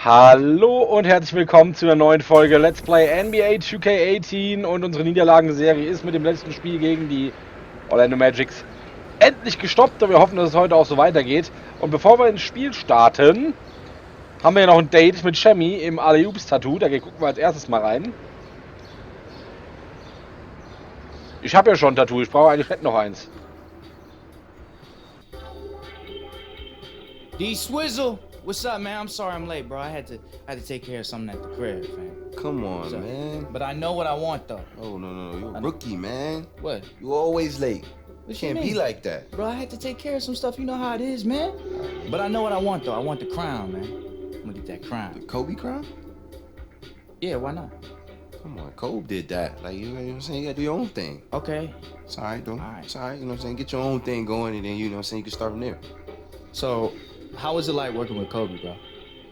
Hallo und herzlich willkommen zu einer neuen Folge Let's Play NBA 2K18 und unsere Niederlagenserie ist mit dem letzten Spiel gegen die Orlando Magics endlich gestoppt und wir hoffen, dass es heute auch so weitergeht. Und bevor wir ins Spiel starten, haben wir ja noch ein Date mit Shemi im Alley-Oops-Tattoo, da gucken wir als erstes mal rein. Ich habe ja schon ein Tattoo, ich brauche eigentlich nicht noch eins. D-Swizzle, what's up, man? I'm sorry I'm late, bro. I had to take care of something at the crib, fam. Come on, man. But I know what I want, though. Oh, no. You're a rookie, man. What? You always late. What Can't you be mean? like that. Bro, I had to take care of some stuff. You know how it is, man. But I know what I want, though. I want the crown, man. I'm gonna get that The crown. Kobe crown? Yeah, why not? Come on, Kobe did that. Like, you know what I'm saying? You gotta do your own thing. Okay. It's alright, though. Alright. It's alright, you know what I'm saying? Get your own thing going, and then, you know what I'm saying, you can start from there. So, how was it like working with Kobe, bro?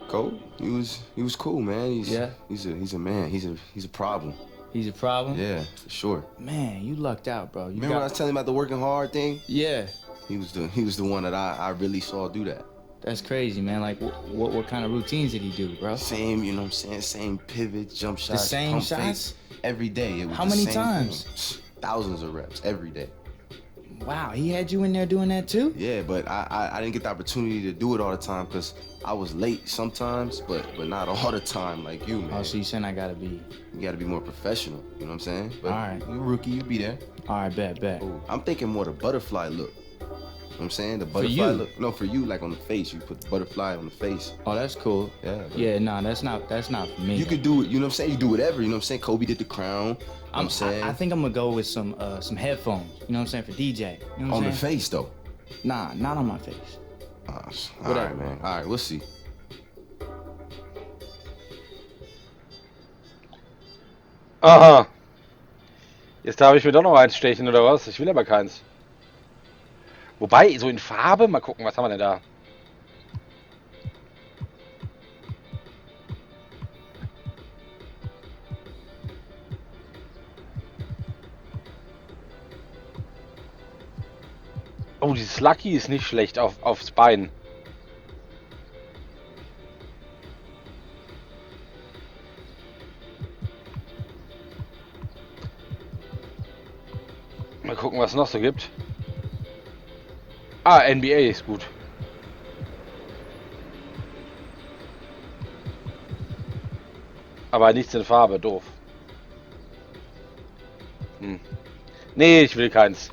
Kobe, he was cool, man. He's Yeah? He's a man. He's a problem. He's a problem? Yeah, for sure. Man, you lucked out, bro. Remember when I was telling you about the working hard thing? Yeah. He was the one that I really saw do that. That's crazy, man. Like, what kind of routines did he do, bro? Same, you know what I'm saying? Same pivots, jump shots, same pump shots? fakes, every day. It was How the many same times? thing. Thousands of reps every day. Wow, he had you in there doing that, too? Yeah, but I didn't get the opportunity to do it all the time because I was late sometimes, but not all the time like you, man. Oh, so you saying I gotta be... You gotta be more professional, you know what I'm saying? But All right. you're a rookie, you be there. All right, bet. Ooh, I'm thinking more the butterfly look. You know what I'm saying? The butterfly you? look. No, for you, like on the face. You put the butterfly on the face. Oh, that's cool. Yeah. but Yeah, no, that's not for me. You could do it, you know what I'm saying? You do whatever, you know what I'm saying? Kobe did the crown. You know what I'm saying? I think I'm gonna go with some headphones. You know what I'm saying, for DJ. You know what I'm on the saying? face though. Nah, not on my face. All Whatever. right, man. All right, we'll see. Aha. Jetzt darf ich mir doch noch eins stechen, oder was? Ich will aber keins. Wobei, so in Farbe, mal gucken, was haben wir denn da? Oh, dieses Lucky ist nicht schlecht aufs Bein. Mal gucken, was es noch so gibt. Ah, NBA ist gut. Aber nichts in Farbe, doof. Nee, ich will keins.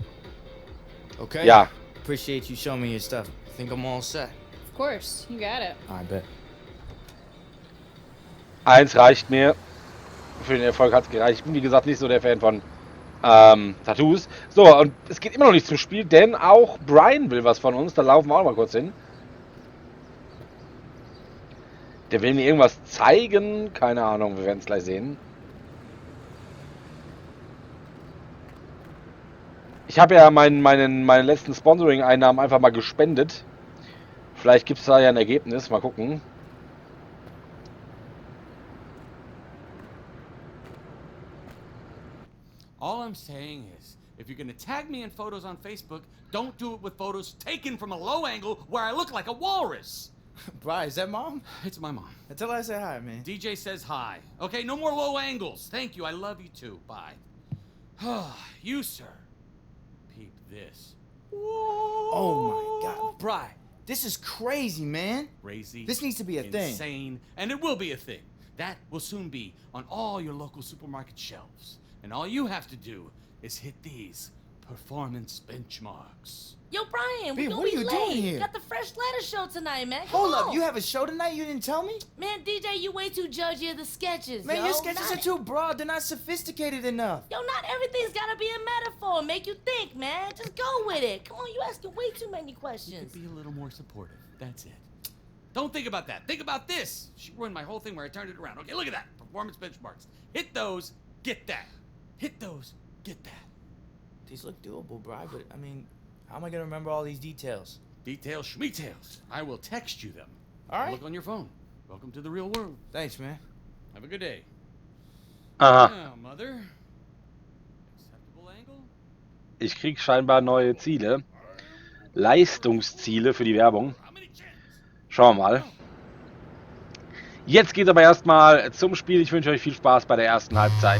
Okay. Ja. Appreciate you showing me your stuff. Think I'm all set. Of course, you got it. All right, bet. Eins reicht mir. Für den Erfolg hat es gereicht. Ich bin wie gesagt nicht so der Fan von Tattoos. So, und es geht immer noch nicht zum Spiel, denn auch Brian will was von uns. Da laufen wir auch mal kurz hin. Der will mir irgendwas zeigen. Keine Ahnung, wir werden es gleich sehen. Ich habe ja meine letzten Sponsoring-Einnahmen einfach mal gespendet. Vielleicht gibt es da ja ein Ergebnis. Mal gucken. All I'm saying is, if you're gonna tag me in photos on Facebook, don't do it with photos taken from a low angle where I look like a walrus. Bri, is that mom? It's my mom. Tell her I say hi, man. DJ says hi. Okay, no more low angles. Thank you. I love you too. Bye. You, sir. Peep this. Oh my God, Bri, this is crazy, man. Crazy. This needs to be a thing. Insane. And it will be a thing. That will soon be on all your local supermarket shelves. And all you have to do is hit these performance benchmarks. Yo, Brian, we B, gonna what are be you late. doing here? Got the fresh letter show tonight, man. Come Hold on. up, you have a show tonight? You didn't tell me? Man, DJ, you way too judgy of the sketches. Man, yo. your sketches Not- are too broad. They're not sophisticated enough. Yo, not everything's gotta be a metaphor. Make you think, man. Just go with it. Come on, you asking way too many You questions. could be a little more supportive. That's it. Don't think about that. Think about this. She ruined my whole thing where I turned it around. Okay, look at that. Performance benchmarks. Hit those, get that. Hit those, get that. These look doable, Bri, but I mean, how am I gonna remember all these details? Details, schmetails. I will text you them. All right. Look on your phone. Welcome to the real world. Thanks, man. Have a good day. Aha. Now, mother. Acceptable angle? Ich krieg scheinbar neue Ziele. Leistungsziele für die Werbung. How many chances? Schauen wir mal. Jetzt geht es aber erstmal zum Spiel. Ich wünsche euch viel Spaß bei der ersten Halbzeit.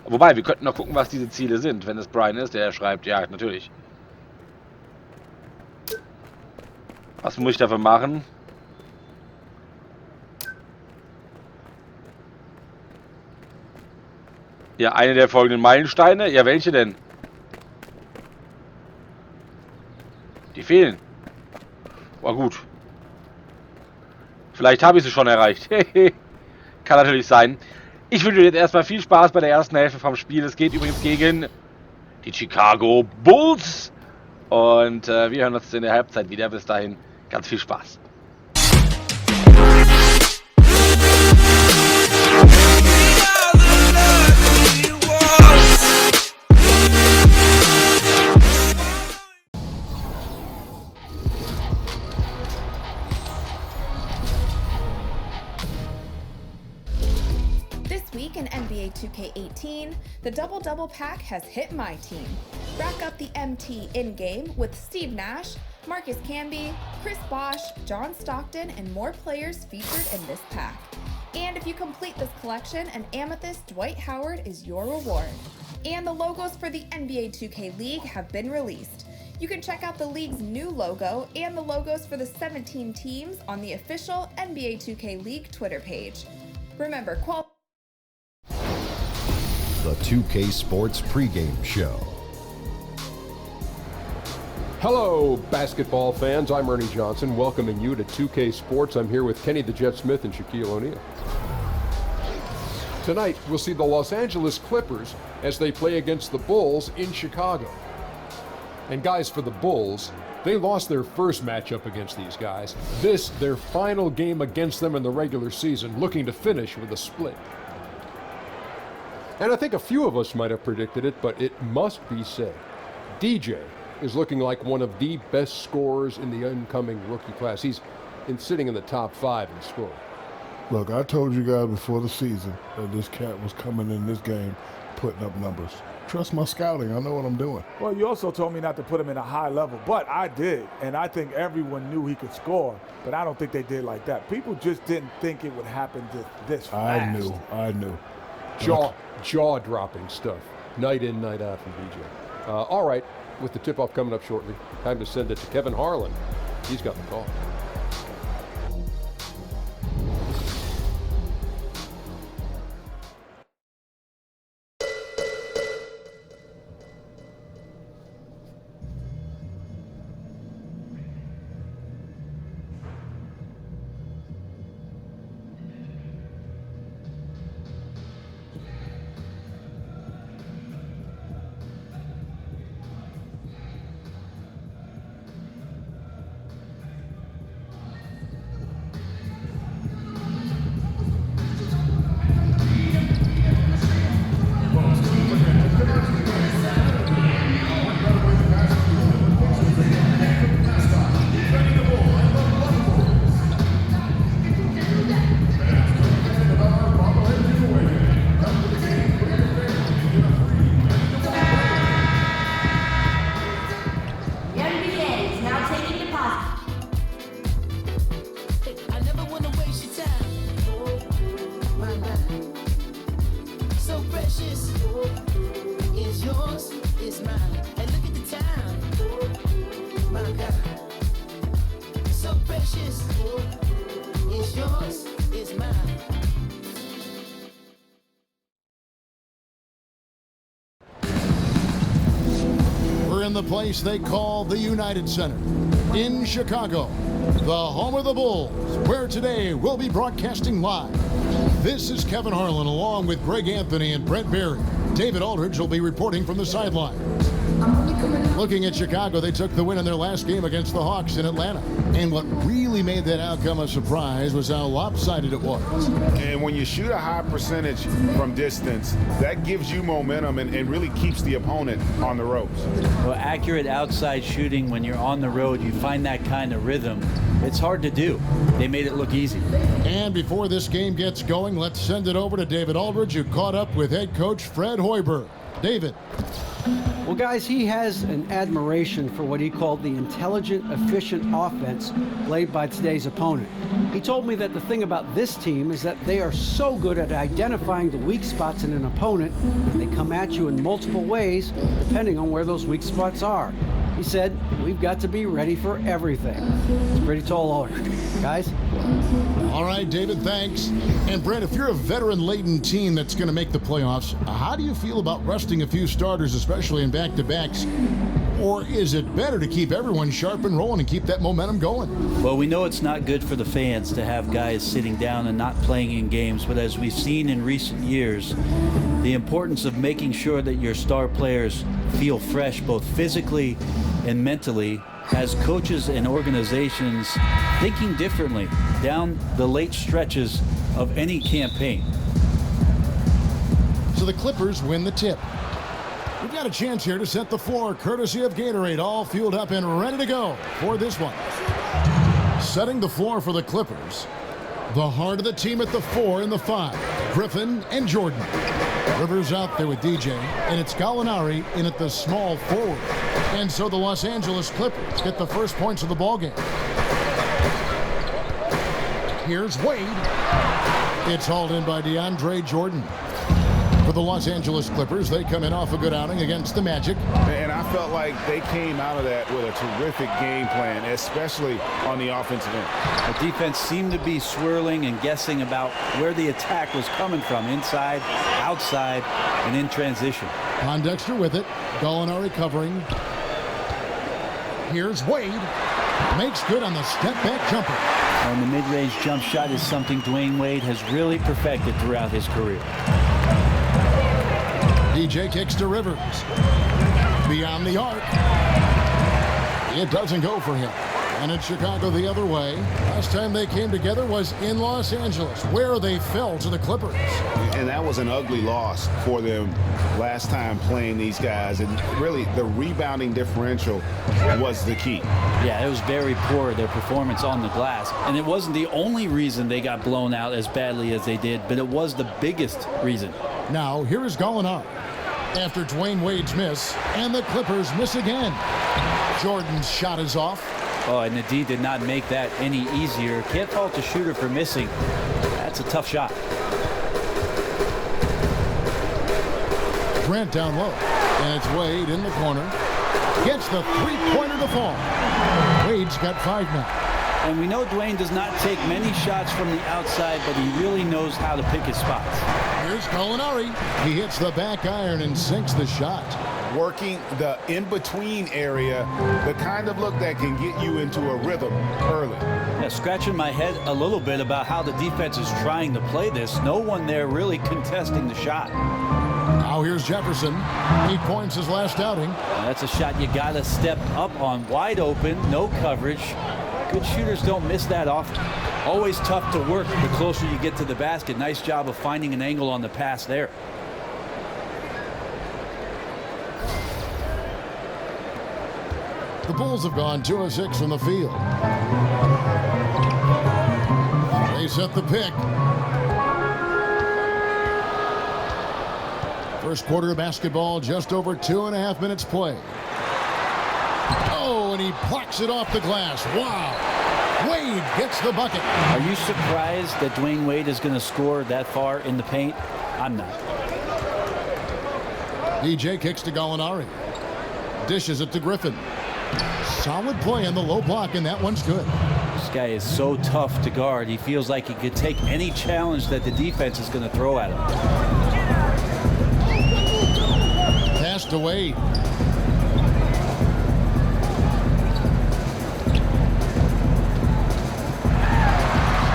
Wobei, wir könnten noch gucken, was diese Ziele sind, wenn es Brian ist, der schreibt, ja, natürlich. Was muss ich dafür machen? Ja, eine der folgenden Meilensteine. Ja, welche denn? Die fehlen. War gut. Vielleicht habe ich sie schon erreicht. Kann natürlich sein. Ich wünsche euch jetzt erstmal viel Spaß bei der ersten Hälfte vom Spiel. Es geht übrigens gegen die Chicago Bulls. Und wir hören uns in der Halbzeit wieder. Bis dahin ganz viel Spaß. In NBA 2K18, the Double-Double Pack has hit my team. Rack up the MT in-game with Steve Nash, Marcus Camby, Chris Bosh, John Stockton, and more players featured in this pack. And if you complete this collection, an Amethyst Dwight Howard is your reward. And the logos for the NBA 2K League have been released. You can check out the league's new logo and the logos for the 17 teams on the official NBA 2K League Twitter page. Remember, The 2K Sports pregame show. Hello, basketball fans. I'm Ernie Johnson, welcoming you to 2K Sports. I'm here with Kenny the Jet Smith and Shaquille O'Neal. Tonight, we'll see the Los Angeles Clippers as they play against the Bulls in Chicago. And guys, for the Bulls, they lost their first matchup against these guys. This, their final game against them in the regular season, looking to finish with a split. And I think a few of us might have predicted it, but it must be said. DJ is looking like one of the best scorers in the incoming rookie class. He's sitting in the top 5 in scoring. Look, I told you guys before the season that this cat was coming in this game putting up numbers. Trust my scouting. I know what I'm doing. Well, you also told me not to put him in a high level, but I did. And I think everyone knew he could score, but I don't think they did like that. People just didn't think it would happen this fast. I knew. Jaw-dropping stuff, night in, night out from DJ. All right, with the tip-off coming up shortly, time to send it to Kevin Harlan. He's got the call. In the place they call the United Center in Chicago, the home of the Bulls, where today we'll be broadcasting live. This is Kevin Harlan along with Greg Anthony and Brett Berry. David Aldridge will be reporting from the sideline. Looking at Chicago, they took the win in their last game against the Hawks in Atlanta. And what really made that outcome a surprise was how lopsided it was. And when you shoot a high percentage from distance, that gives you momentum and really keeps the opponent on the ropes. Well, accurate outside shooting, when you're on the road, you find that kind of rhythm. It's hard to do. They made it look easy. And before this game gets going, let's send it over to David Aldridge, who caught up with head coach Fred Hoiberg. David. Well, guys, he has an admiration for what he called the intelligent, efficient offense played by today's opponent. He told me that the thing about this team is that they are so good at identifying the weak spots in an opponent, they come at you in multiple ways, depending on where those weak spots are. He said, we've got to be ready for everything. It's a pretty tall order. Guys? All right, David, thanks. And Brent, if you're a veteran-laden team that's going to make the playoffs, how do you feel about resting a few starters, especially in back-to-backs? Or is it better to keep everyone sharp and rolling and keep that momentum going? Well, we know it's not good for the fans to have guys sitting down and not playing in games, but as we've seen in recent years, the importance of making sure that your star players feel fresh both physically and mentally has coaches and organizations thinking differently down the late stretches of any campaign. So the Clippers win the tip. We've got a chance here to set the floor, courtesy of Gatorade, all fueled up and ready to go for this one. Setting the floor for the Clippers, the heart of the team at the 4 and the 5, Griffin and Jordan. Rivers out there with DJ, and it's Gallinari in at the small forward. And so the Los Angeles Clippers get the first points of the ballgame. Here's Wade. It's hauled in by DeAndre Jordan. For the Los Angeles Clippers, they come in off a good outing against the Magic. And I felt like they came out of that with a terrific game plan, especially on the offensive end. The defense seemed to be swirling and guessing about where the attack was coming from, inside, outside, and in transition. Pondexter with it. Gallinari covering. Here's Wade. Makes good on the step-back jumper. And the mid-range jump shot is something Dwayne Wade has really perfected throughout his career. DJ kicks to Rivers. Beyond the arc. It doesn't go for him. And it's Chicago the other way. Last time they came together was in Los Angeles, where they fell to the Clippers. And that was an ugly loss for them last time playing these guys. And really, the rebounding differential was the key. Yeah, it was very poor, their performance on the glass. And it wasn't the only reason they got blown out as badly as they did, but it was the biggest reason. Now, here is Gallinari after Dwayne Wade's miss, and the Clippers miss again. Jordan's shot is off. Oh, and the D did not make that any easier. Can't fault the shooter for missing. That's a tough shot. Grant down low, and it's Wade in the corner. Gets the three-pointer to fall. Wade's got 5 now. And we know Dwayne does not take many shots from the outside, but he really knows how to pick his spots. Here's Gallinari. He hits the back iron and sinks the shot. Working the in-between area, the kind of look that can get you into a rhythm early. Yeah, scratching my head a little bit about how the defense is trying to play this. No one there really contesting the shot. Now here's Jefferson. He points his last outing. That's a shot you got to step up on. Wide open, no coverage. Good shooters don't miss that often. Always tough to work the closer you get to the basket. Nice job of finding an angle on the pass there. The Bulls have gone 2 of 6 from the field. They set the pick. First quarter of basketball, just over 2.5 minutes played. Oh, and he plucks it off the glass. Wow. Wade gets the bucket. Are you surprised that Dwayne Wade is going to score that far in the paint? I'm not. DJ kicks to Gallinari. Dishes it to Griffin. Solid play on the low block, and that one's good. This guy is so tough to guard. He feels like he could take any challenge that the defense is going to throw at him. Pass to Wade.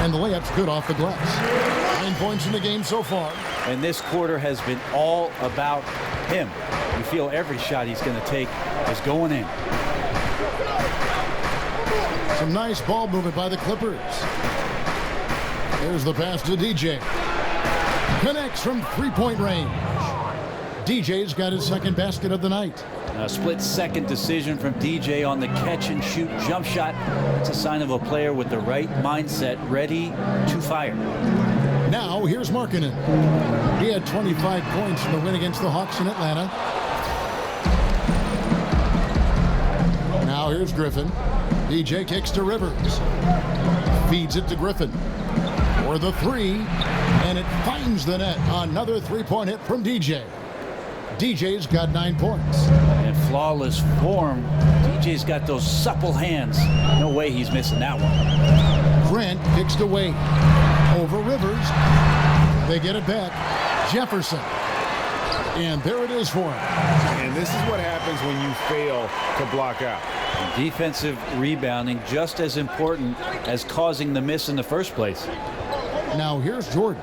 And the layup's good off the glass. 9 points in the game so far. And this quarter has been all about him. You feel every shot he's going to take is going in. Some nice ball movement by the Clippers. There's the pass to DJ. Connects from three-point range. DJ's got his second basket of the night. A split-second decision from DJ on the catch-and-shoot jump shot. It's a sign of a player with the right mindset, ready to fire. Now, here's Markkanen. He had 25 points in the win against the Hawks in Atlanta. Now here's Griffin. DJ kicks to Rivers. Feeds it to Griffin. For the three, and it finds the net. Another three-point hit from DJ. DJ's got 9 points. In flawless form, DJ's got those supple hands. No way he's missing that one. Grant kicks to Wade. Over Rivers. They get it back. Jefferson. And there it is for him. And this is what happens when you fail to block out. Defensive rebounding just as important as causing the miss in the first place. Now here's Jordan.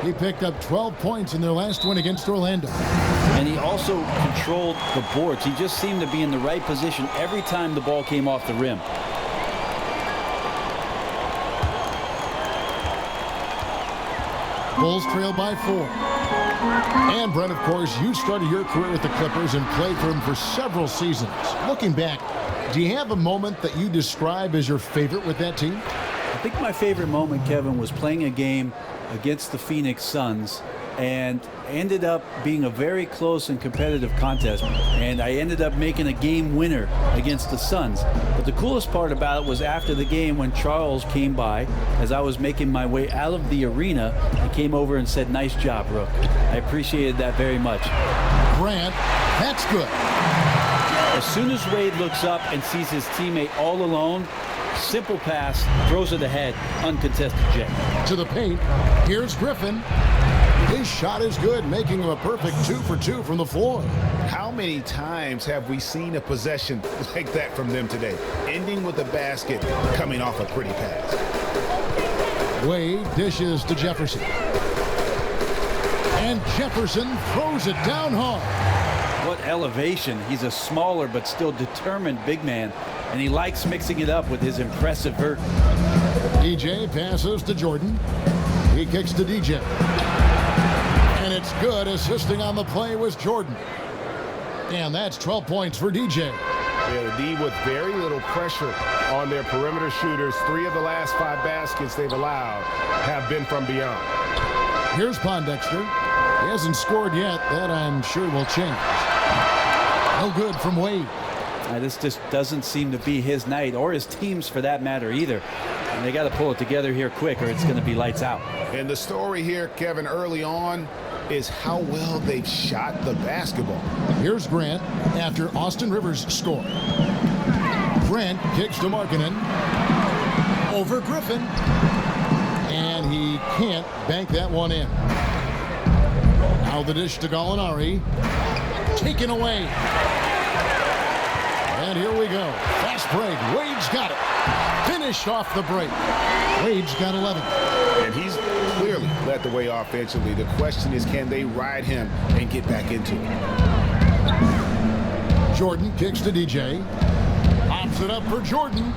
He picked up 12 points in their last win against Orlando. And he also controlled the boards. He just seemed to be in the right position every time the ball came off the rim. Bulls trail by 4. And Brent, of course, you started your career with the Clippers and played for them for several seasons. Looking back, do you have a moment that you describe as your favorite with that team? I think my favorite moment, Kevin, was playing a game against the Phoenix Suns and ended up being a very close and competitive contest. And I ended up making a game winner against the Suns. But the coolest part about it was after the game when Charles came by as I was making my way out of the arena. He came over and said, "Nice job, Rook." I appreciated that very much. Grant, that's good. As soon as Wade looks up and sees his teammate all alone, simple pass, throws it ahead, uncontested jet. To the paint, here's Griffin. His shot is good, making him a perfect 2 for 2 from the floor. How many times have we seen a possession like that from them today? Ending with a basket, coming off a pretty pass. Wade dishes to Jefferson. And Jefferson throws it down hard. What elevation. He's a smaller but still determined big man, and he likes mixing it up with his impressive vert. DJ passes to Jordan. He kicks to DJ. And it's good. Assisting on the play was Jordan. And that's 12 points for DJ. Yeah, the D with very little pressure on their perimeter shooters. 3 of the last 5 baskets they've allowed have been from beyond. Here's Pondexter. He hasn't scored yet. That I'm sure will change. No good from Wade. This just doesn't seem to be his night, or his team's for that matter either. And they got to pull it together here quick, or it's going to be lights out. And the story here, Kevin, early on is how well they've shot the basketball. Here's Grant after Austin Rivers scored. Grant kicks to Markkanen. Over Griffin. And he can't bank that one in. Now the dish to Gallinari. Taken away. And here we go. Fast break. Wade's got it. Finished off the break. Wade's got 11. And he's clearly led the way offensively. The question is, can they ride him and get back into it? Jordan kicks to DJ. Pops it up for Jordan.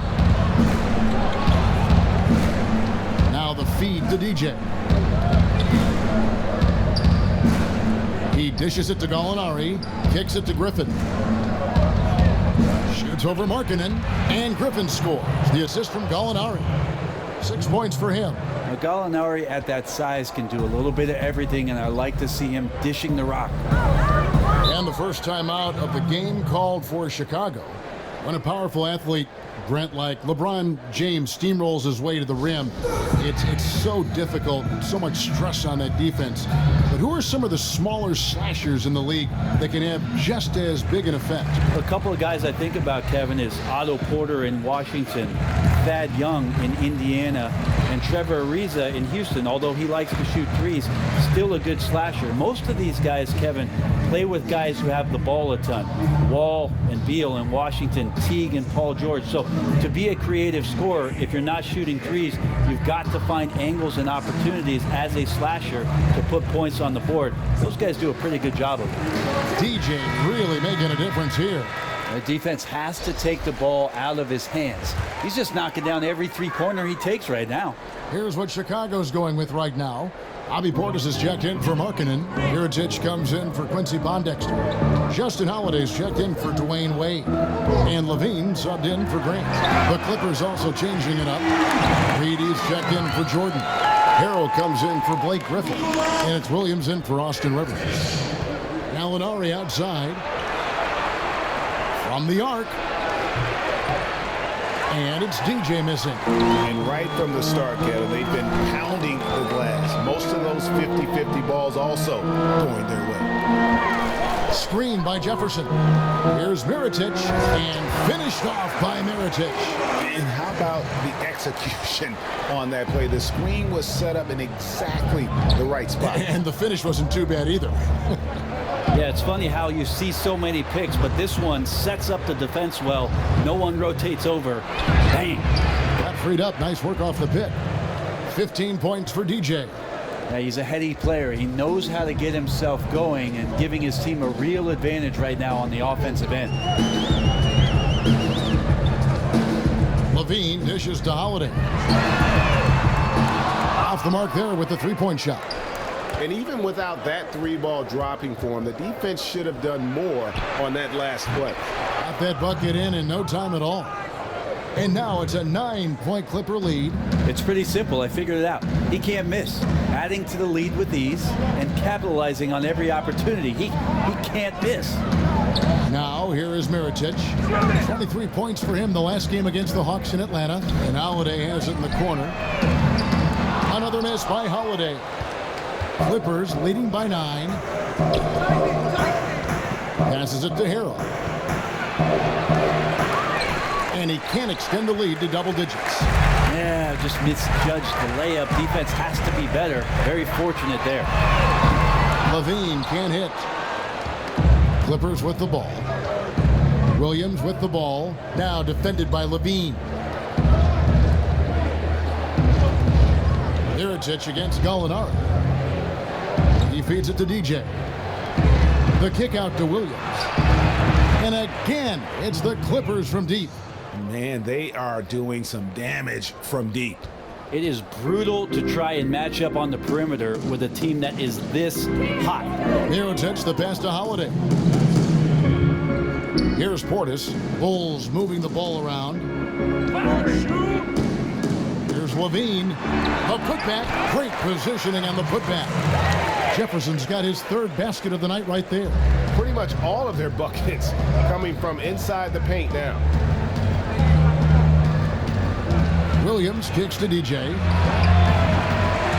Now the feed to DJ. He dishes it to Gallinari. Kicks it to Griffin. Shoots over Markkanen, and Griffin scores. The assist from Gallinari. 6 points for him. Now, Gallinari at that size can do a little bit of everything, and I like to see him dishing the rock. And the first time out of the game called for Chicago. When a powerful athlete, Brent, like LeBron James, steamrolls his way to the rim, it's so difficult, so much stress on that defense. But who are some of the smaller slashers in the league that can have just as big an effect? A couple of guys I think about, Kevin, is Otto Porter in Washington, Thad Young in Indiana, and Trevor Ariza in Houston. Although he likes to shoot threes, still a good slasher. Most of these guys, Kevin, play with guys who have the ball a ton. Wall and Beal in Washington, Teague and Paul George. So to be a creative scorer, if you're not shooting threes, you've got to find angles and opportunities as a slasher to put points on the board. Those guys do a pretty good job of it. DJ really making a difference here. The defense has to take the ball out of his hands. He's just knocking down every three-pointer he takes right now. Here's what Chicago's going with right now. Bobby Portis is checked in for Markkanen. Heritage comes in for Quincy Pondexter. Justin Holiday's checked in for Dwayne Wade. And Levine subbed in for Grant. The Clippers also changing it up. Reedy's checked in for Jordan. Harrell comes in for Blake Griffin. And it's Williams in for Austin Rivers. Gallinari outside. From the arc. And it's DJ missing. And right from the start, Kevin, they've been pounding the glass. Most of those 50-50 balls also going their way. Screen by Jefferson. Here's Mirotic, and finished off by Mirotic. And how about the execution on that play? The screen was set up in exactly the right spot. And the finish wasn't too bad either. Yeah, it's funny how you see so many picks, but this one sets up the defense well. No one rotates over. Bang. Got freed up. Nice work off the pick. 15 points for DJ. Yeah, he's a heady player. He knows how to get himself going and giving his team a real advantage right now on the offensive end. Levine dishes to Holiday. Off the mark there with the three-point shot. And even without that three-ball dropping for him, the defense should have done more on that last play. Got that bucket in no time at all. And now it's a 9-point Clipper lead. It's pretty simple. I figured it out. He can't miss. Adding to the lead with ease and capitalizing on every opportunity. He can't miss. Now here is Mirotic. 23 points for him the last game against the Hawks in Atlanta. And Holiday has it in the corner. Another miss by Holiday. Clippers leading by 9. Passes it to Harrell. And he can't extend the lead to double digits. Yeah, just misjudged the layup. Defense has to be better. Very fortunate there. Levine can't hit. Clippers with the ball. Williams with the ball. Now defended by Levine. Mirotic against Gallinari. He feeds it to DJ. The kick out to Williams. And again, it's the Clippers from deep. Man, they are doing some damage from deep. It is brutal to try and match up on the perimeter with a team that is this hot. Mirotic the pass to Holiday. Here's Portis. Bulls moving the ball around. Here's Levine. The putback. Great positioning on the putback. Jefferson's got his third basket of the night right there. Pretty much all of their buckets coming from inside the paint now. Williams kicks to DJ.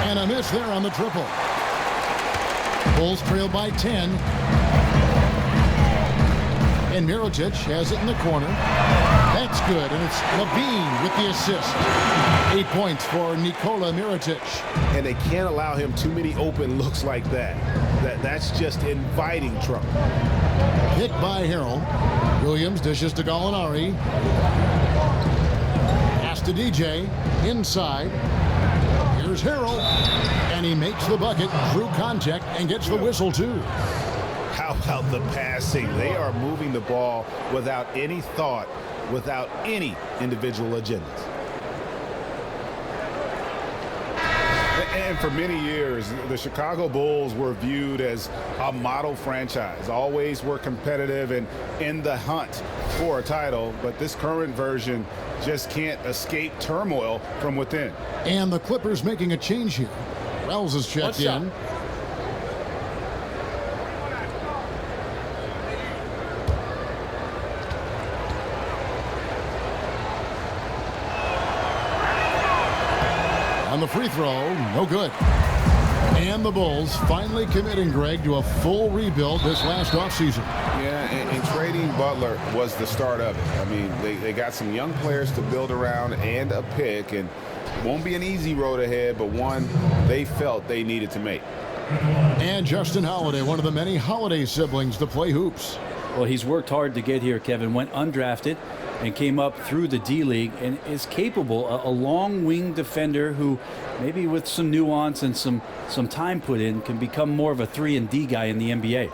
And a miss there on the triple. Bulls trail by 10. And Mirotic has it in the corner. That's good, and it's Levine with the assist. 8 points for Nikola Mirotic. And they can't allow him too many open looks like that. That's just inviting trouble. Hit by Harrell. Williams dishes to Gallinari. Pass to DJ. Inside. Here's Harrell. And he makes the bucket through contact and gets the whistle too. How about the passing? They are moving the ball without any thought, without any individual agendas. And for many years, the Chicago Bulls were viewed as a model franchise, always were competitive and in the hunt for a title, but this current version just can't escape turmoil from within. And the Clippers making a change here. Wells is checked in. On the free throw, no good. And the Bulls finally committing, Greg, to a full rebuild this last offseason. Yeah, and trading Butler was the start of it. I mean, they got some young players to build around and a pick, and it won't be an easy road ahead, but one they felt they needed to make. And Justin Holiday, one of the many Holiday siblings to play hoops. Well, he's worked hard to get here, Kevin. Went undrafted and came up through the D-League and is capable, a long wing defender who maybe with some nuance and some time put in can become more of a 3-and-D guy in the NBA.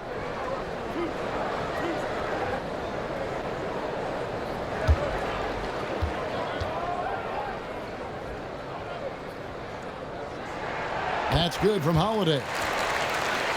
That's good from Holiday.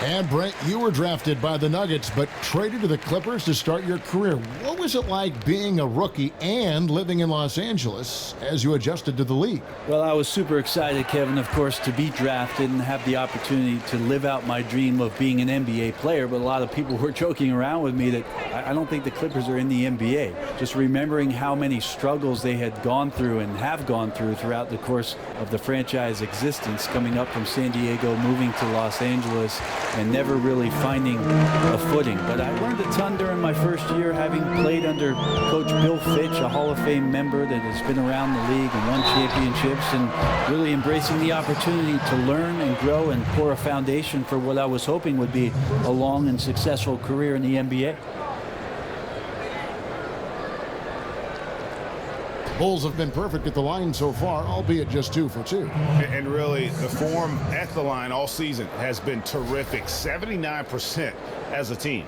And Brent, you were drafted by the Nuggets, but traded to the Clippers to start your career. What was it like being a rookie and living in Los Angeles as you adjusted to the league? Well, I was super excited, Kevin, of course, to be drafted and have the opportunity to live out my dream of being an NBA player. But a lot of people were joking around with me that I don't think the Clippers are in the NBA. Just remembering how many struggles they had gone through and have gone through throughout the course of the franchise existence, coming up from San Diego, moving to Los Angeles, and never really finding a footing. But I learned a ton during my first year, having played under Coach Bill Fitch, a Hall of Fame member that has been around the league and won championships, and really embracing the opportunity to learn and grow and pour a foundation for what I was hoping would be a long and successful career in the NBA. Bulls have been perfect at the line so far, albeit just 2 for 2. And really, the form at the line all season has been terrific. 79% as a team.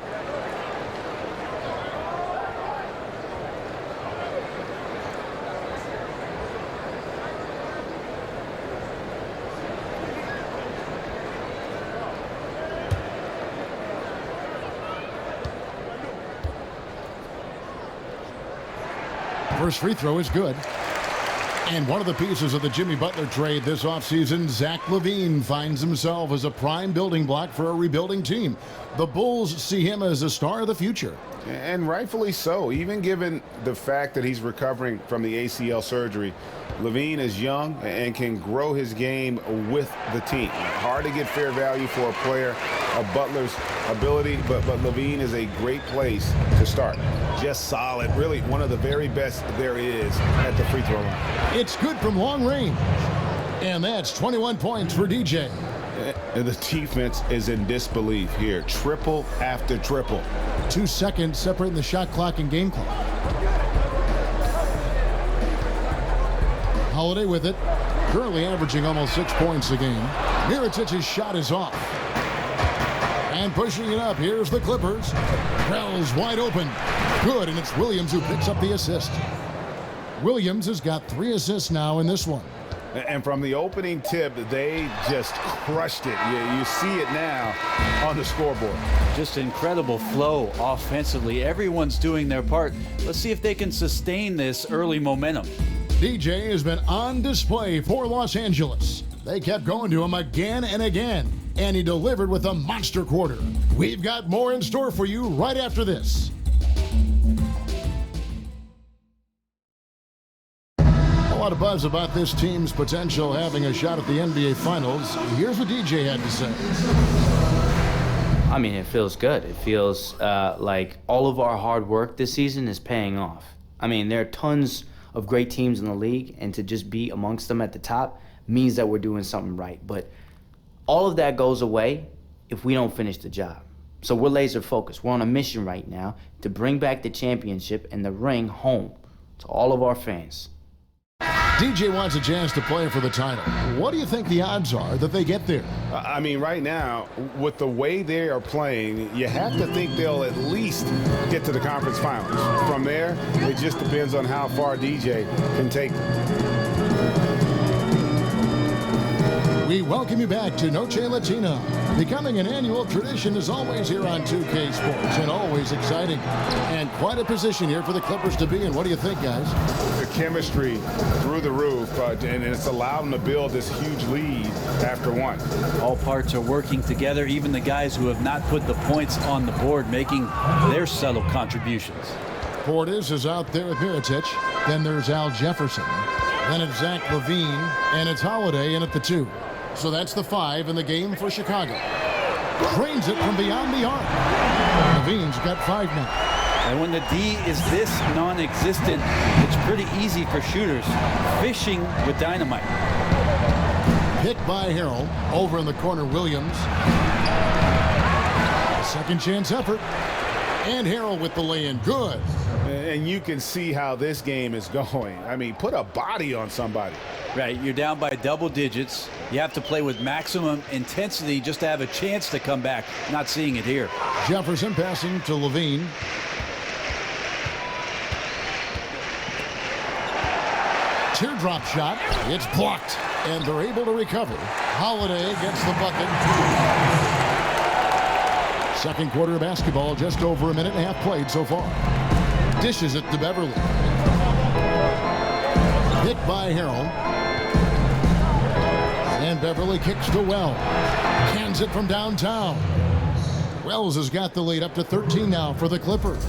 First free throw is good. And one of the pieces of the Jimmy Butler trade this offseason, Zach LaVine finds himself as a prime building block for a rebuilding team. The Bulls see him as a star of the future. And rightfully so, even given the fact that he's recovering from the ACL surgery. LaVine is young and can grow his game with the team. Hard to get fair value for a player of Butler's ability, but LaVine is a great place to start. Just solid, really one of the very best there is at the free throw line. It's good from long range. And that's 21 points for DJ. And the defense is in disbelief here. Triple after triple. 2 seconds separating the shot clock and game clock. Holiday with it, currently averaging almost 6 points a game. Mirotic's shot is off. And pushing it up, here's the Clippers. Krell's wide open. Good, and it's Williams who picks up the assist. Williams has got 3 assists now in this one. And from the opening tip, they just crushed it. You see it now on the scoreboard. Just incredible flow offensively. Everyone's doing their part. Let's see if they can sustain this early momentum. DJ has been on display for Los Angeles. They kept going to him again and again, and he delivered with a monster quarter. We've got more in store for you right after this. A lot of buzz about this team's potential having a shot at the NBA Finals. Here's what DJ had to say. I mean, it feels good. It feels like all of our hard work this season is paying off. I mean, there are tons of great teams in the league, and to just be amongst them at the top means that we're doing something right. But all of that goes away if we don't finish the job. So we're laser focused. We're on a mission right now to bring back the championship and the ring home to all of our fans. DJ wants a chance to play for the title. What do you think the odds are that they get there? I mean, right now, with the way they are playing, you have to think they'll at least get to the conference finals. From there, it just depends on how far DJ can take them. We welcome you back to Noche Latina. Becoming an annual tradition is always here on 2K Sports, and always exciting. And quite a position here for the Clippers to be in. What do you think, guys? The chemistry through the roof, and it's allowed them to build this huge lead after one. All parts are working together, even the guys who have not put the points on the board, making their subtle contributions. Portis is out there with Mirotic. Then there's Al Jefferson. Then it's Zach LaVine, and it's Holiday in at the 2. So that's the 5 in the game for Chicago. Drains it from beyond the arc. LaVine's got 5 now. And when the D is this non-existent, it's pretty easy for shooters. Fishing with dynamite. Picked by Harrell. Over in the corner, Williams. Second chance effort. And Harrell with the lay-in. Good. And you can see how this game is going. I mean, put a body on somebody. Right, you're down by double digits. You have to play with maximum intensity just to have a chance to come back. Not seeing it here. Jefferson passing to LaVine. Teardrop shot. It's blocked. And they're able to recover. Holiday gets the bucket. Second quarter of basketball, just over a minute and a half played so far. Dishes it to Beverly. Hit by Harrell. And Beverly kicks to Wells. Cans it from downtown. Wells has got the lead up to 13 now for the Clippers.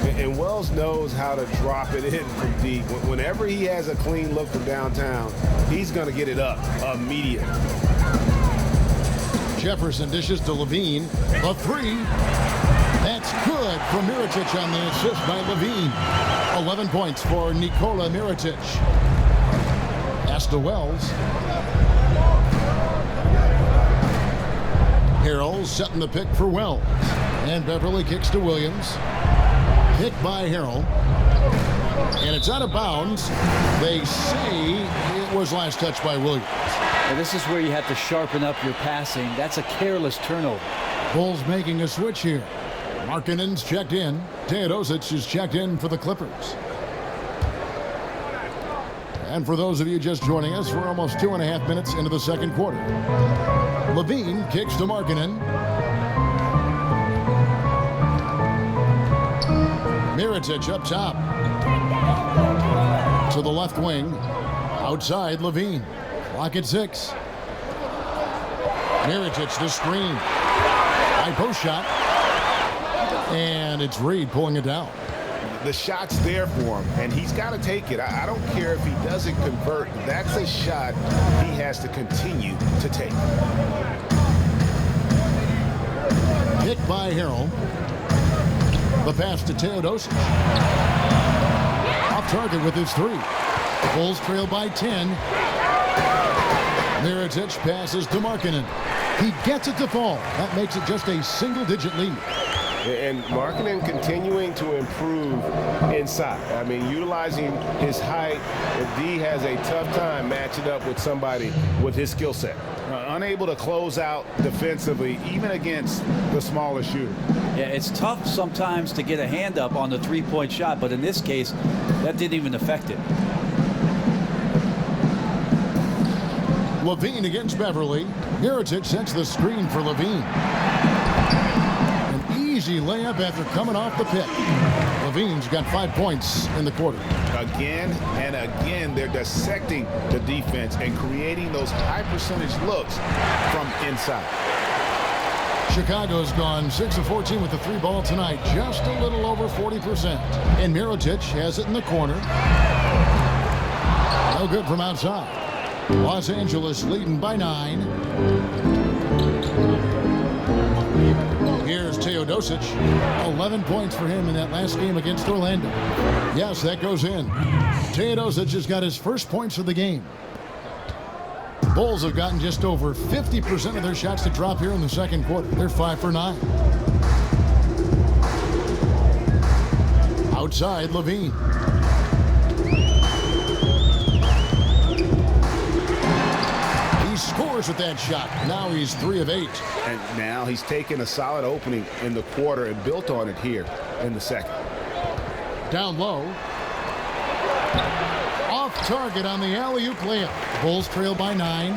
And Wells knows how to drop it in from deep. Whenever he has a clean look from downtown, he's going to get it up immediately. Jefferson dishes to Levine. The three. That's good from Mirotic on the assist by Levine. 11 points for Nikola Mirotic. Pass to Wells. Harrell setting the pick for Wells. And Beverly kicks to Williams. Hit by Harrell. And it's out of bounds. They say it was last touched by Williams. Well, this is where you have to sharpen up your passing. That's a careless turnover. Bulls making a switch here. Markkanen's checked in. Teodosic is checked in for the Clippers. And for those of you just joining us, we're almost 2.5 minutes into the second quarter. Levine kicks to Markkanen. Mirotic up top. To the left wing. Outside, Levine. Clock at 6. Mirotic to screen. High post shot. And it's Reed pulling it down. The shot's there for him, and he's got to take it. I don't care if he doesn't convert. That's a shot he has to continue to take. Hit by Harrell. The pass to Teodosic. Off target with his three. Bulls trail by 10. Mirotic passes to Markkanen. He gets it to fall. That makes it just a single-digit lead. And Markkanen continuing to improve inside. I mean, utilizing his height. D has a tough time matching up with somebody with his skill set. Unable to close out defensively, even against the smaller shooter. Yeah, it's tough sometimes to get a hand up on the three-point shot, but in this case, that didn't even affect it. Levine against Beverly. Mirotic sets the screen for Levine. Easy layup after coming off the pick. Levine's got 5 points in the quarter. Again and again, they're dissecting the defense and creating those high percentage looks from inside. Chicago's gone 6 of 14 with the three ball tonight, just a little over 40%. And Mirotic has it in the corner. No good from outside. Los Angeles leading by 9. Here's Teodosic. 11 points for him in that last game against Orlando. Yes, that goes in. Teodosic has got his first points of the game. The Bulls have gotten just over 50% of their shots to drop here in the second quarter. They're 5 for 9. Outside, Levine. Scores with that shot. Now he's 3 of 8. And now he's taken a solid opening in the quarter and built on it here in the second. Down low. Off target on the alley-oop layup. Bulls trail by 9.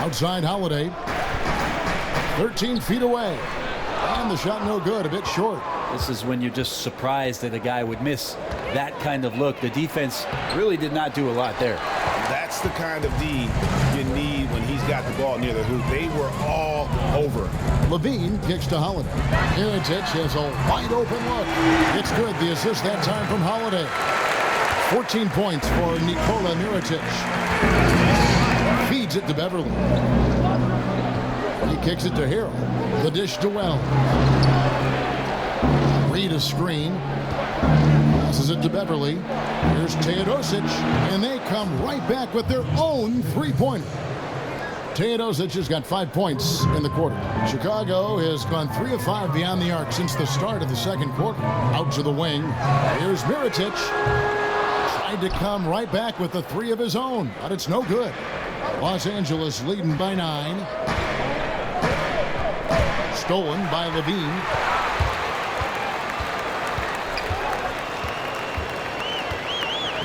Outside Holiday. 13 feet away. And the shot no good, a bit short. This is when you're just surprised that a guy would miss that kind of look. The defense really did not do a lot there. That's the kind of D you need when he's got the ball near the hoop. They were all over. Levine kicks to Holiday. Mirotic has a wide open look. It's good. The assist that time from Holiday. 14 points for Nikola Mirotic. Feeds it to Beverly. He kicks it to Harrell. The dish to Wells. Reed a screen. Passes it to Beverly. Here's Teodosic. And they come right back with their own three-pointer. Teodosic has got 5 points in the quarter. Chicago has gone 3 of 5 beyond the arc since the start of the second quarter. Out to the wing. Here's Mirotic. Tried to come right back with the 3 of his own, but it's no good. Los Angeles leading by 9. Stolen by Levine.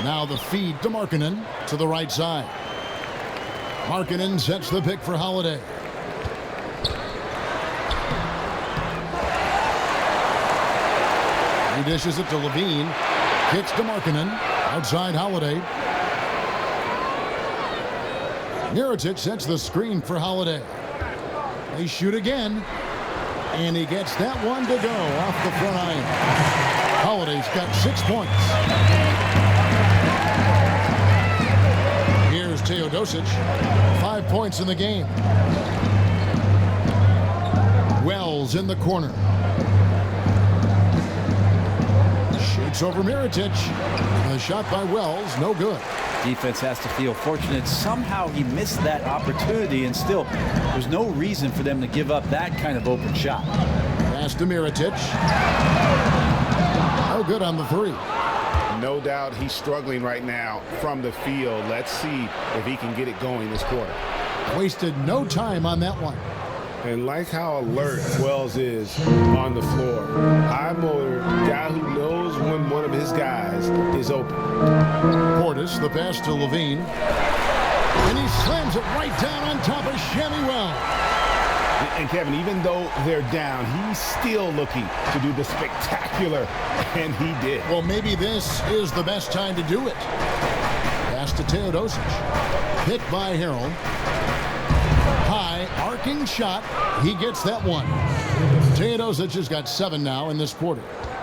Now the feed to Markkanen to the right side. Markkanen sets the pick for Holiday. He dishes it to Levine. Kicks to Markkanen. Outside Holiday. Mirotic sets the screen for Holiday. They shoot again. And he gets that one to go off the front iron. Holiday's got 6 points. Here's Teodosic. 5 points in the game. Wells in the corner. Shoots over Mirotic. The shot by Wells, no good. Defense has to feel fortunate. Somehow he missed that opportunity, and still, there's no reason for them to give up that kind of open shot. Pass to Mirotic. No good on the three. No doubt he's struggling right now from the field. Let's see if he can get it going this quarter. Wasted no time on that one. And like how alert Wells is on the floor. High motor, guy who knows when one of his guys is open. Portis, the pass to Levine. And he slams it right down on top of Shammy Wells. And Kevin, even though they're down, he's still looking to do the spectacular, and he did. Well, maybe this is the best time to do it. Pass to Teodosic. Picked by Harold. High, arcing shot. He gets that one. Teodosic has got 7 now in this quarter.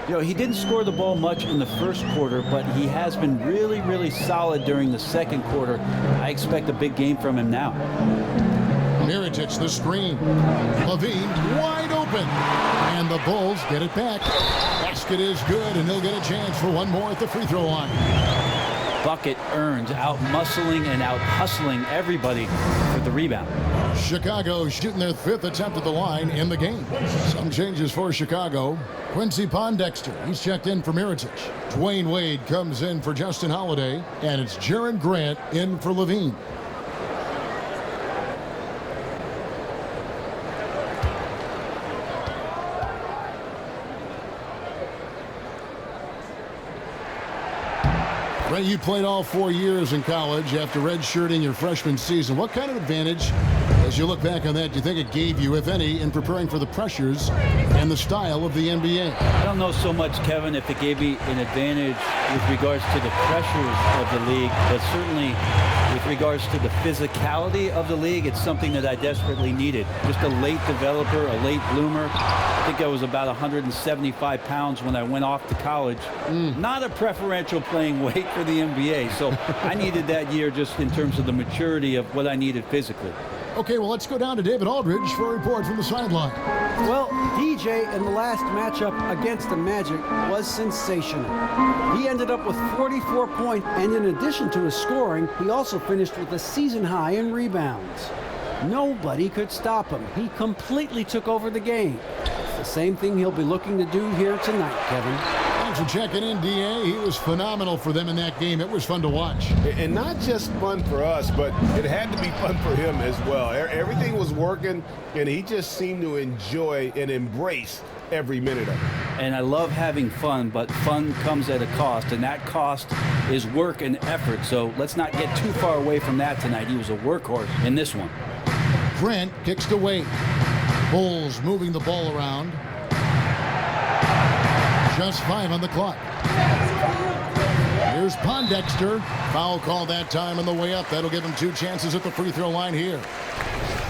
You know, he didn't score the ball much in the first quarter, but he has been really, really solid during the second quarter. I expect a big game from him now. Mirotic the screen. Levine wide open. And the Bulls get it back. Basket is good, and he'll get a chance for one more at the free throw line. Bucket earned, out-muscling and out-hustling everybody for the rebound. Chicago shooting their 5th attempt at the line in the game. Some changes for Chicago. Quincy Pondexter, he's checked in for Mirotic. Dwayne Wade comes in for Justin Holiday. And it's Jaron Grant in for Levine. Ray, you played all 4 years in college after redshirting your freshman season. What kind of advantage, as you look back on that, do you think it gave you, if any, in preparing for the pressures and the style of the NBA? I don't know so much, Kevin, if it gave me an advantage with regards to the pressures of the league, but certainly with regards to the physicality of the league, it's something that I desperately needed. Just a late developer, a late bloomer. I think I was about 175 pounds when I went off to college. Not a preferential playing weight for the NBA, so I needed that year just in terms of the maturity of what I needed physically. Okay, well, let's go down to David Aldridge for a report from the sideline. Well, DJ in the last matchup against the Magic was sensational. He ended up with 44 points, and in addition to his scoring, he also finished with a season high in rebounds. Nobody could stop him. He completely took over the game. It's the same thing he'll be looking to do here tonight, Kevin. Thanks for checking in, DA. He was phenomenal for them in that game. It was fun to watch. And not just fun for us, but it had to be fun for him as well. Everything was working, and he just seemed to enjoy and embrace every minute of it. And I love having fun, but fun comes at a cost, and that cost is work and effort. So let's not get too far away from that tonight. He was a workhorse in this one. Grant kicks to Wade. Bulls moving the ball around. Just 5 on the clock. Here's Pondexter. Foul call that time on the way up. That'll give him 2 chances at the free throw line here.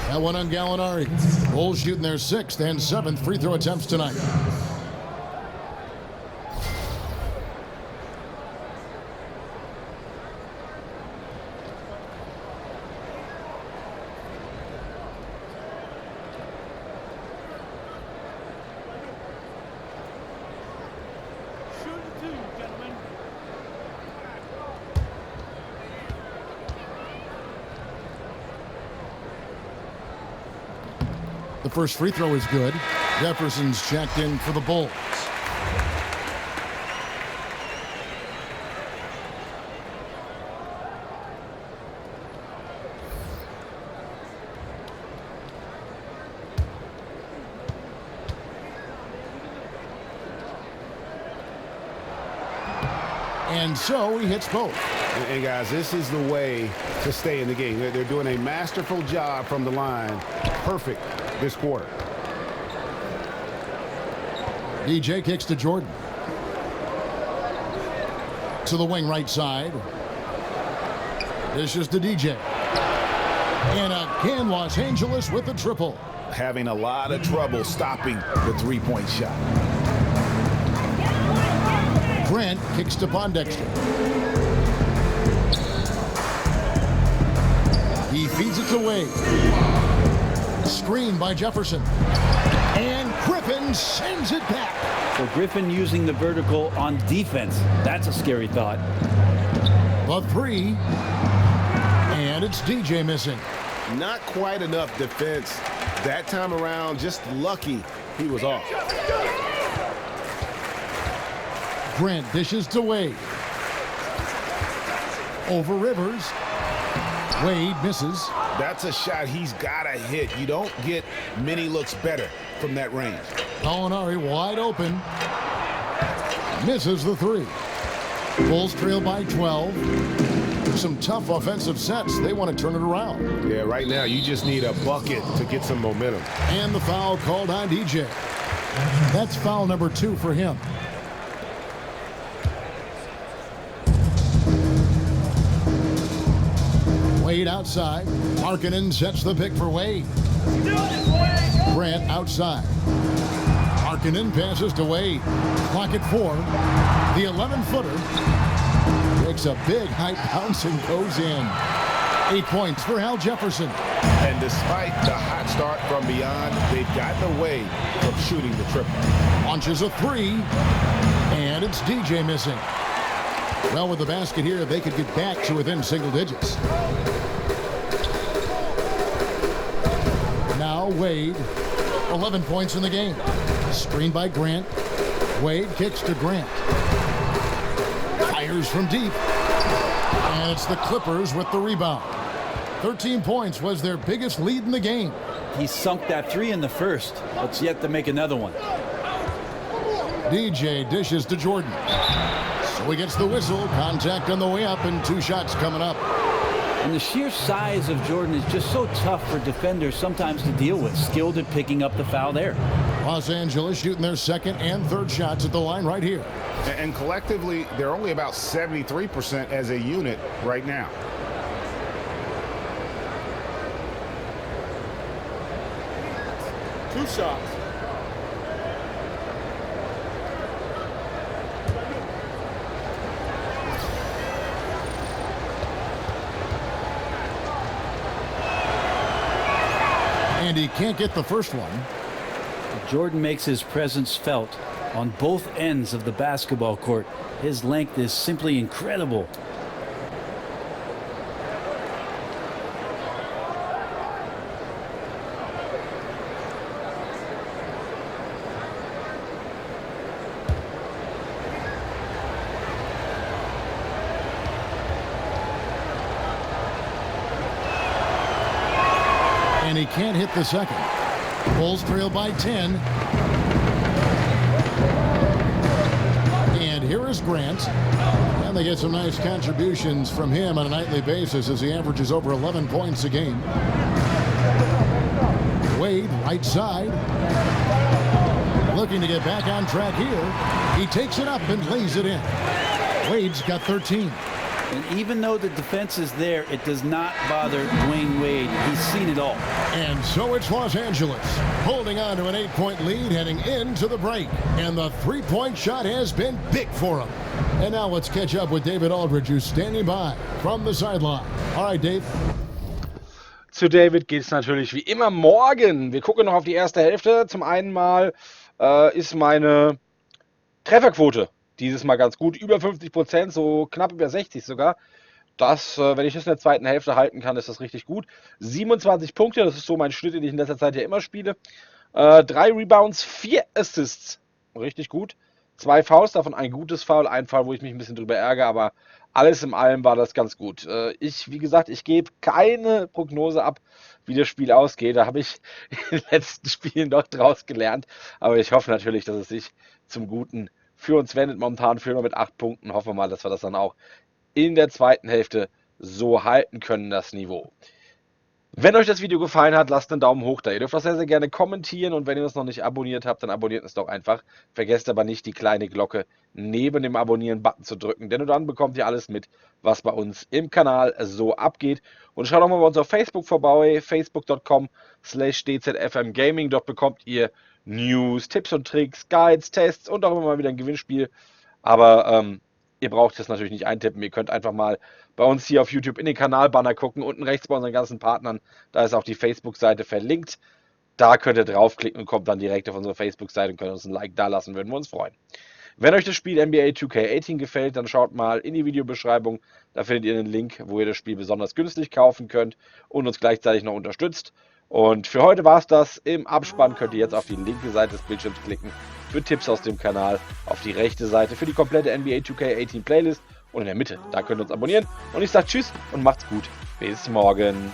That one on Gallinari. Bulls shooting their 6th and 7th free throw attempts tonight. The first free throw is good. Jefferson's checked in for the Bulls. And so he hits both. And guys, this is the way to stay in the game. They're doing a masterful job from the line. Perfect this quarter. DJ kicks to Jordan. To the wing right side. This is the DJ. And again, Los Angeles with the triple. Having a lot of trouble stopping the three-point shot. Grant kicks to Pondexter. He feeds it to Wade. Screen by Jefferson. And Griffin sends it back. So Griffin using the vertical on defense. That's a scary thought. The three. And it's DJ missing. Not quite enough defense. That time around, just lucky he was off. Grant dishes to Wade. Over Rivers. Wade misses. That's a shot he's got to hit. You don't get many looks better from that range. Molinari wide open. Misses the three. Bulls trail by 12. Some tough offensive sets. They want to turn it around. Yeah, right now you just need a bucket to get some momentum. And the foul called on DJ. That's foul number 2 for him. Wade outside. Markkanen sets the pick for Wade. Grant outside. Markkanen passes to Wade. Clock at 4. The 11-footer takes a big high bounce and goes in. 8 points for Al Jefferson. And despite the hot start from beyond, they've gotten away from shooting the triple. Launches a three. And it's DJ missing. Well, with the basket here, they could get back to within single digits. Now Wade, 11 points in the game. Screened by Grant. Wade kicks to Grant. Fires from deep. And it's the Clippers with the rebound. 13 points was their biggest lead in the game. He sunk that three in the first. What's yet to make another one? DJ dishes to Jordan. So he gets the whistle. Contact on the way up and 2 shots coming up. And the sheer size of Jordan is just so tough for defenders sometimes to deal with. Skilled at picking up the foul there. Los Angeles shooting their second and third shots at the line right here. And collectively, they're only about 73% as a unit right now. Two shots. And he can't get the first one. Jordan makes his presence felt on both ends of the basketball court. His length is simply incredible. And he can't hit the second. Bulls trail by 10. And here is Grant. And they get some nice contributions from him on a nightly basis as he averages over 11 points a game. Wade, right side. Looking to get back on track here. He takes it up and lays it in. Wade's got 13. And even though the defense is there, it does not bother Dwayne Wade. He's seen it all. And so it's Los Angeles holding on to an 8-point lead heading into the break. And the three-point shot has been big for him. And now let's catch up with David Aldridge, who's standing by from the sideline. All right, Dave. Zu David geht es natürlich wie immer morgen. Wir gucken noch auf die erste Hälfte. Zum einen mal ist meine Trefferquote dieses Mal ganz gut. Über 50%, so knapp über 60 sogar. Das, wenn ich das in der zweiten Hälfte halten kann, ist das richtig gut. 27 Punkte, das ist so mein Schnitt, den ich in letzter Zeit ja immer spiele. 3 Rebounds, 4 Assists. Richtig gut. 2 Fouls, davon ein gutes Foul, ein Foul, wo ich mich ein bisschen drüber ärgere, aber alles in allem war das ganz gut. Wie gesagt, ich gebe keine Prognose ab, wie das Spiel ausgeht. Da habe ich in den letzten Spielen doch draus gelernt. Aber ich hoffe natürlich, dass es sich zum Guten für uns wendet. Momentan führen wir mit 8 Punkten. Hoffen wir mal, dass wir das dann auch in der zweiten Hälfte so halten können, das Niveau. Wenn euch das Video gefallen hat, lasst einen Daumen hoch da. Ihr dürft das sehr, sehr gerne kommentieren und wenn ihr das noch nicht abonniert habt, dann abonniert es doch einfach. Vergesst aber nicht, die kleine Glocke neben dem Abonnieren-Button zu drücken, denn nur dann bekommt ihr alles mit, was bei uns im Kanal so abgeht. Und schaut auch mal bei uns auf Facebook vorbei, facebook.com/dzfmgaming. Dort bekommt ihr News, Tipps und Tricks, Guides, Tests und auch immer mal wieder ein Gewinnspiel. Aber ihr braucht das natürlich nicht eintippen. Ihr könnt einfach mal bei uns hier auf YouTube in den Kanalbanner gucken. Unten rechts bei unseren ganzen Partnern, da ist auch die Facebook-Seite verlinkt. Da könnt ihr draufklicken und kommt dann direkt auf unsere Facebook-Seite und könnt uns ein Like da lassen, würden wir uns freuen. Wenn euch das Spiel NBA 2K18 gefällt, dann schaut mal in die Videobeschreibung. Da findet ihr einen Link, wo ihr das Spiel besonders günstig kaufen könnt und uns gleichzeitig noch unterstützt. Und für heute war es das. Im Abspann könnt ihr jetzt auf die linke Seite des Bildschirms klicken für Tipps aus dem Kanal, auf die rechte Seite für die komplette NBA 2K18 Playlist und in der Mitte, da könnt ihr uns abonnieren. Und ich sage Tschüss und macht's gut. Bis morgen.